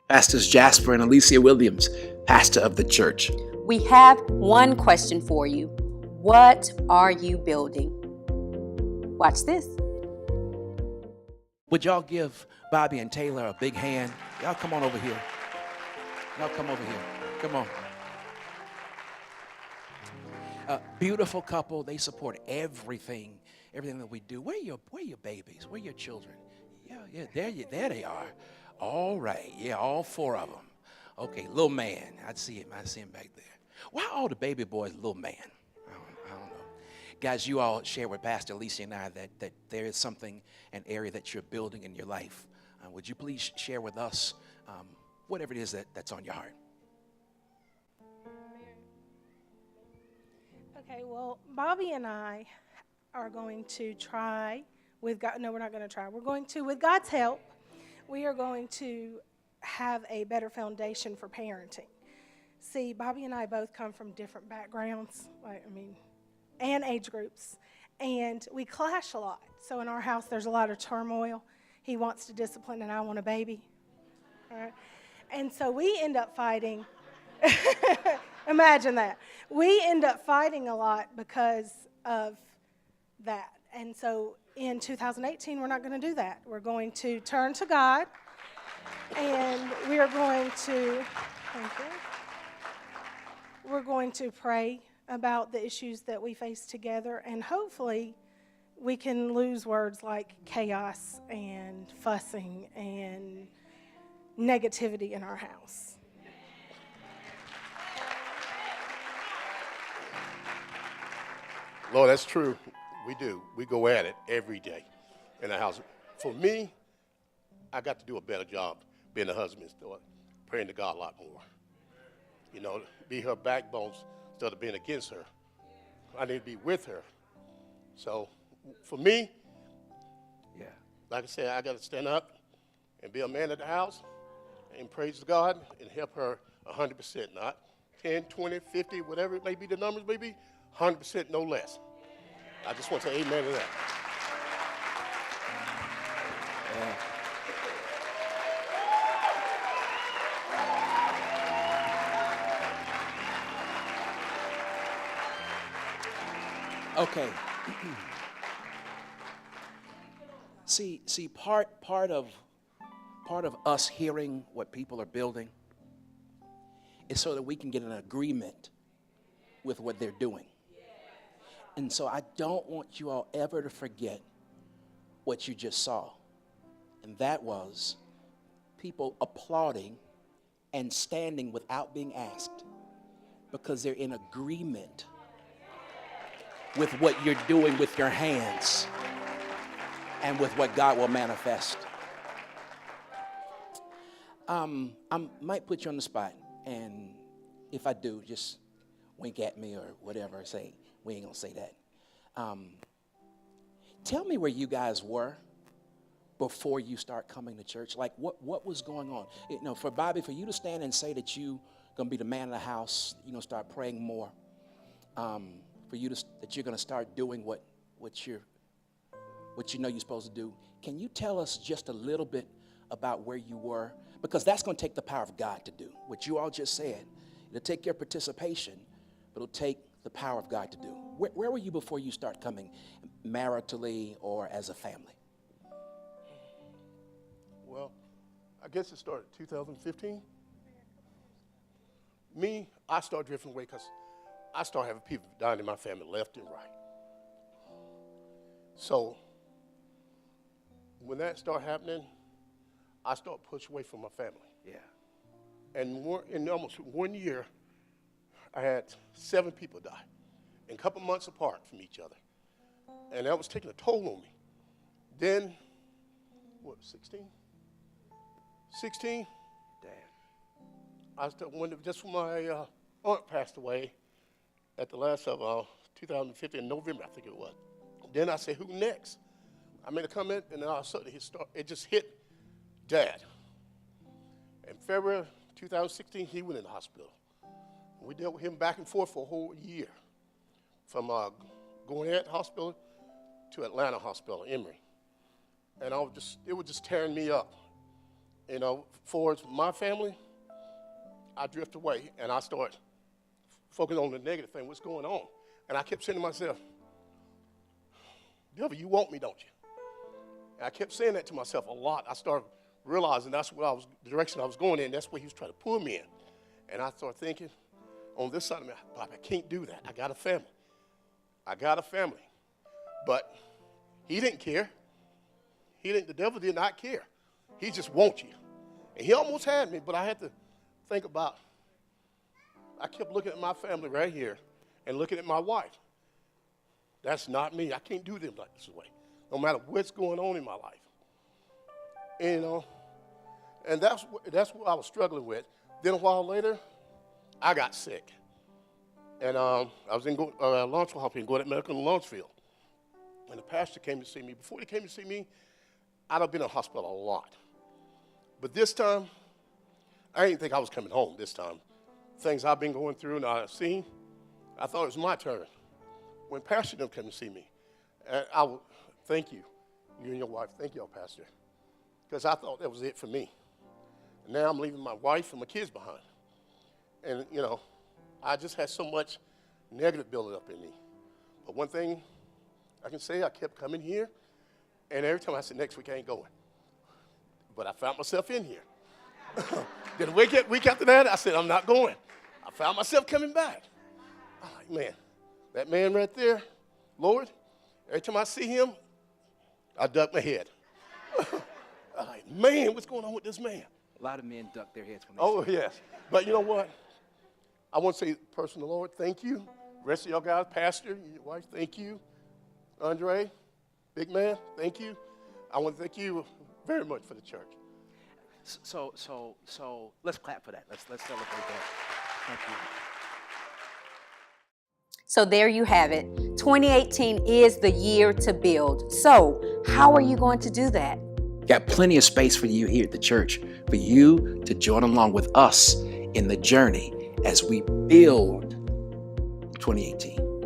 Pastors Jasper and Alicia Williams, pastor of the church. We have one question for you. What are you building? Watch this. Would y'all give Bobby and Taylor a big hand? Y'all come on over here. Y'all come over here. Come on. Beautiful couple. They support everything that we do. Where are your babies? Where are your children? Yeah. There they are. All right. Yeah, all four of them. Okay, little man. I see him back there. Why all the baby boys little man? I don't know. Guys, you all share with Pastor Alicia and I that there is something, an area that you're building in your life. Would you please share with us whatever it is that's on your heart? Okay, well, Bobby and I are going to try with God. No, we're not going to try. We're going to, with God's help, we are going to have a better foundation for parenting. See, Bobby and I both come from different backgrounds, and age groups, and we clash a lot. So in our house, there's a lot of turmoil. He wants to discipline, and I want a baby. All right? And so we end up fighting. Imagine that. We end up fighting a lot because of that. And so in 2018, we're not going to do that. We're going to turn to God, and we are going to, we're going to pray about the issues that we face together, and hopefully we can lose words like chaos and fussing and negativity in our house. Lord, that's true. We do. We go at it every day in the house. For me, I got to do a better job being a husband, praying to God a lot more. You know, be her backbone instead of being against her. I need to be with her. So for me, like I said, I got to stand up and be a man of the house and praise God and help her 100%, not 10, 20, 50, whatever it may be, the numbers may be, 100%, no less. I just want to say amen to that. Okay. See, part of us hearing what people are building is so that we can get an agreement with what they're doing. And so I don't want you all ever to forget what you just saw. And that was people applauding and standing without being asked because they're in agreement with what you're doing with your hands and with what God will manifest. I might put you on the spot, and if I do, just wink at me or whatever, say, we ain't gonna say that. Tell me where you guys were before you start coming to church. Like what was going on? You know, for Bobby, for you to stand and say that you gonna be the man of the house, you know, start praying more. For you that you're gonna start doing what you know you're supposed to do. Can you tell us just a little bit about where you were? Because that's gonna take the power of God to do what you all just said. It'll take your participation, but it'll take the power of God to do. Where were you before you start coming maritally or as a family? Well, I guess it started 2015. Me, I started drifting away because I started having people dying in my family left and right. So when that started happening, I started pushing away from my family. Yeah. And in almost 1 year, I had 7 people die, and a couple months apart from each other. And that was taking a toll on me. Then, 16? 16? Dad. I started, just when my aunt passed away at the last of 2015, in November, I think it was. Then I said, who next? I made a comment, and then all of a sudden it just hit Dad. In February 2016, he went in the hospital. We dealt with him back and forth for a whole year, from Gwinnett Hospital to Atlanta Hospital, Emory. And it was just tearing me up. You know, for my family, I drift away and I start focusing on the negative thing, what's going on. And I kept saying to myself, devil, you want me, don't you? And I kept saying that to myself a lot. I started realizing that's what the direction I was going in. That's where he was trying to pull me in. And I started thinking, on this side of me, Bob, I can't do that. I got a family. But he didn't care. The devil did not care. He just wants you. And he almost had me, but I had to think about, I kept looking at my family right here and looking at my wife. That's not me. I can't do them like this way, no matter what's going on in my life. And, you know, and that's what I was struggling with. Then a while later, I got sick. And I was in Lawrenceville Hospital, Gwinnett Medical in Lawrenceville. And the pastor came to see me. Before he came to see me, I'd have been in the hospital a lot. But this time, I didn't think I was coming home this time. Things I've been going through and I've seen, I thought it was my turn. When Pastor them came to see me, I would thank you and your wife. Thank y'all, Pastor. Because I thought that was it for me. And now I'm leaving my wife and my kids behind. And, you know, I just had so much negative building up in me. But one thing I can say, I kept coming here, and every time I said, next week I ain't going. But I found myself in here. Then week after that, I said, I'm not going. I found myself coming back. I'm like, man, that man right there, Lord, every time I see him, I duck my head. I'm like, man, what's going on with this man? A lot of men duck their heads when they Oh, yes. But you know what? I want to say, person of the Lord, thank you. Rest of y'all guys, Pastor, your wife, thank you. Andre, big man, thank you. I want to thank you very much for the church. So let's clap for that. Let's celebrate that. Thank you. So there you have it. 2018 is the year to build. So how are you going to do that? Got plenty of space for you here at the church, for you to join along with us in the journey as we build 2018.